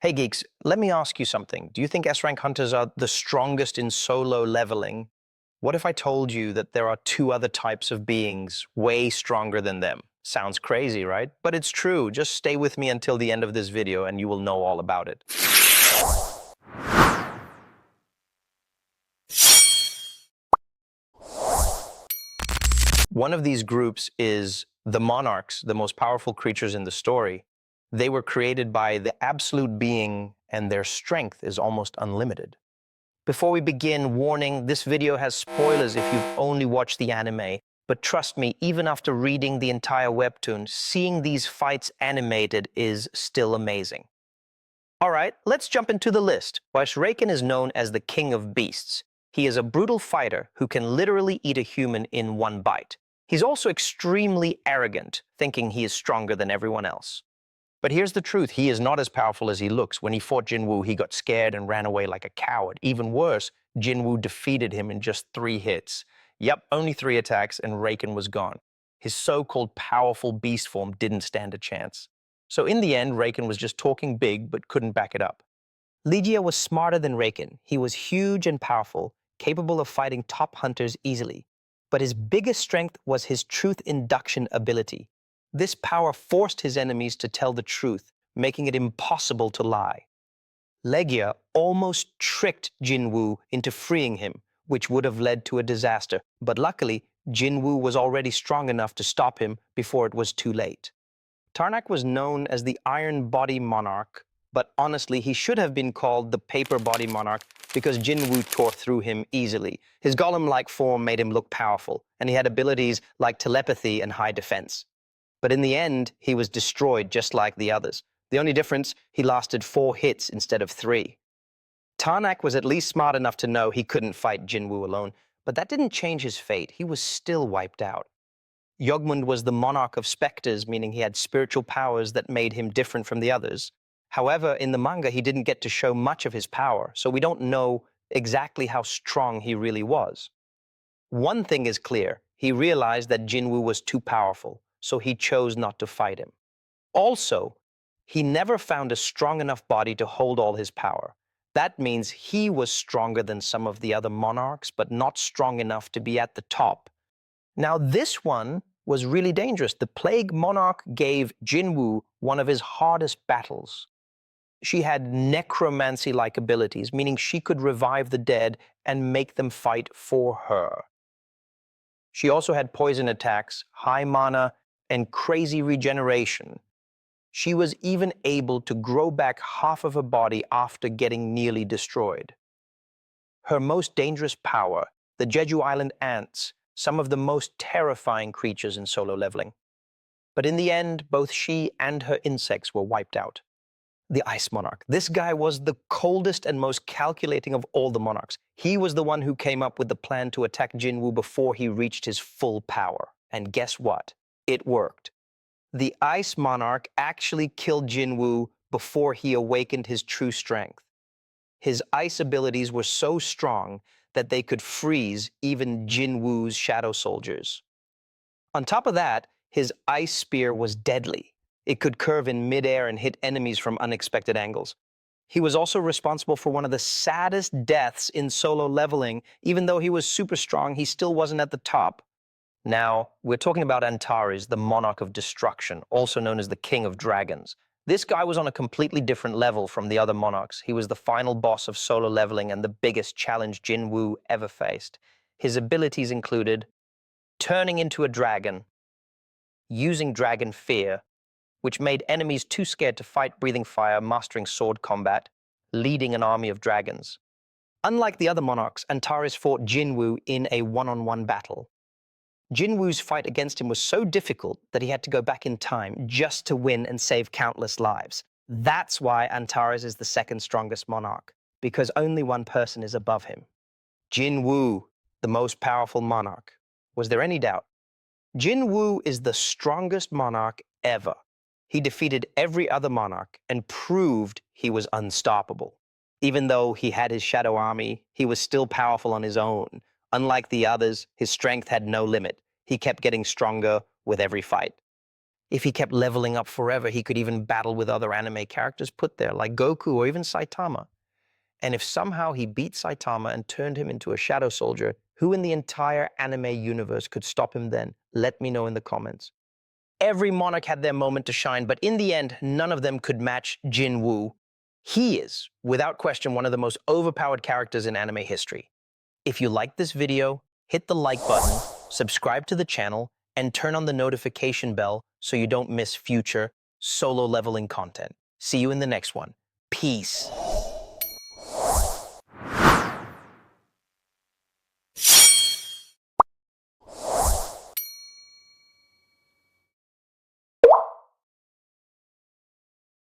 Hey geeks, let me ask you something. Do you think S-rank hunters are the strongest in solo leveling? What if I told you that there are two other types of beings way stronger than them? Sounds crazy, right? But it's true. Just stay with me until the end of this video and you will know all about it. One of these groups is the monarchs, the most powerful creatures in the story. They were created by the absolute being, and their strength is almost unlimited. Before we begin, warning, this video has spoilers if you've only watched the anime. But trust me, even after reading the entire webtoon, seeing these fights animated is still amazing. All right, let's jump into the list. Whilst Rakan is known as the King of Beasts, he is a brutal fighter who can literally eat a human in one bite. He's also extremely arrogant, thinking he is stronger than everyone else. But here's the truth, he is not as powerful as he looks. When he fought Jin-Woo, he got scared and ran away like a coward. Even worse, Jin-Woo defeated him in just 3 hits. Yep, only 3 attacks and Rakan was gone. His so-called powerful beast form didn't stand a chance. So in the end, Rakan was just talking big but couldn't back it up. Lygia was smarter than Rakan. He was huge and powerful, capable of fighting top hunters easily. But his biggest strength was his truth induction ability. This power forced his enemies to tell the truth, making it impossible to lie. Legia almost tricked Jin-Woo into freeing him, which would have led to a disaster. But luckily, Jin-Woo was already strong enough to stop him before it was too late. Tarnak was known as the Iron Body Monarch, but honestly, he should have been called the Paper Body Monarch because Jin-Woo tore through him easily. His golem-like form made him look powerful, and he had abilities like telepathy and high defense. But in the end, he was destroyed just like the others. The only difference, he lasted 4 hits instead of 3. Tarnak was at least smart enough to know he couldn't fight Jin-Woo alone, but that didn't change his fate. He was still wiped out. Yogmund was the monarch of specters, meaning he had spiritual powers that made him different from the others. However, in the manga, he didn't get to show much of his power, so we don't know exactly how strong he really was. One thing is clear, he realized that Jin-Woo was too powerful, so he chose not to fight him. Also, he never found a strong enough body to hold all his power. That means he was stronger than some of the other monarchs, but not strong enough to be at the top. Now, this one was really dangerous. The Plague Monarch gave Jin-Woo one of his hardest battles. She had necromancy-like abilities, meaning she could revive the dead and make them fight for her. She also had poison attacks, high mana, and crazy regeneration. She was even able to grow back half of her body after getting nearly destroyed. Her most dangerous power, the Jeju Island ants, some of the most terrifying creatures in solo leveling. But in the end, both she and her insects were wiped out. The Ice Monarch. This guy was the coldest and most calculating of all the monarchs. He was the one who came up with the plan to attack Jin-Woo before he reached his full power. And guess what? It worked. The Ice Monarch actually killed Jin-Woo before he awakened his true strength. His ice abilities were so strong that they could freeze even Jin-Woo's shadow soldiers. On top of that, his ice spear was deadly. It could curve in midair and hit enemies from unexpected angles. He was also responsible for one of the saddest deaths in solo leveling. Even though he was super strong, he still wasn't at the top. Now, we're talking about Antares, the Monarch of Destruction, also known as the King of Dragons. This guy was on a completely different level from the other monarchs. He was the final boss of solo leveling and the biggest challenge Jin-Woo ever faced. His abilities included turning into a dragon, using dragon fear, which made enemies too scared to fight breathing fire, mastering sword combat, leading an army of dragons. Unlike the other monarchs, Antares fought Jin-Woo in a one-on-one battle. Jin-Woo's fight against him was so difficult that he had to go back in time just to win and save countless lives. That's why Antares is the second strongest monarch, because only one person is above him. Jin-Woo, the most powerful monarch. Was there any doubt? Jin-Woo is the strongest monarch ever. He defeated every other monarch and proved he was unstoppable. Even though he had his shadow army, he was still powerful on his own. Unlike the others, his strength had no limit. He kept getting stronger with every fight. If he kept leveling up forever, he could even battle with other anime characters put there, like Goku or even Saitama. And if somehow he beat Saitama and turned him into a shadow soldier, who in the entire anime universe could stop him then? Let me know in the comments. Every monarch had their moment to shine, but in the end, none of them could match Jin-Woo. He is, without question, one of the most overpowered characters in anime history. If you liked this video, hit the like button, subscribe to the channel, and turn on the notification bell so you don't miss future solo leveling content. See you in the next one. Peace.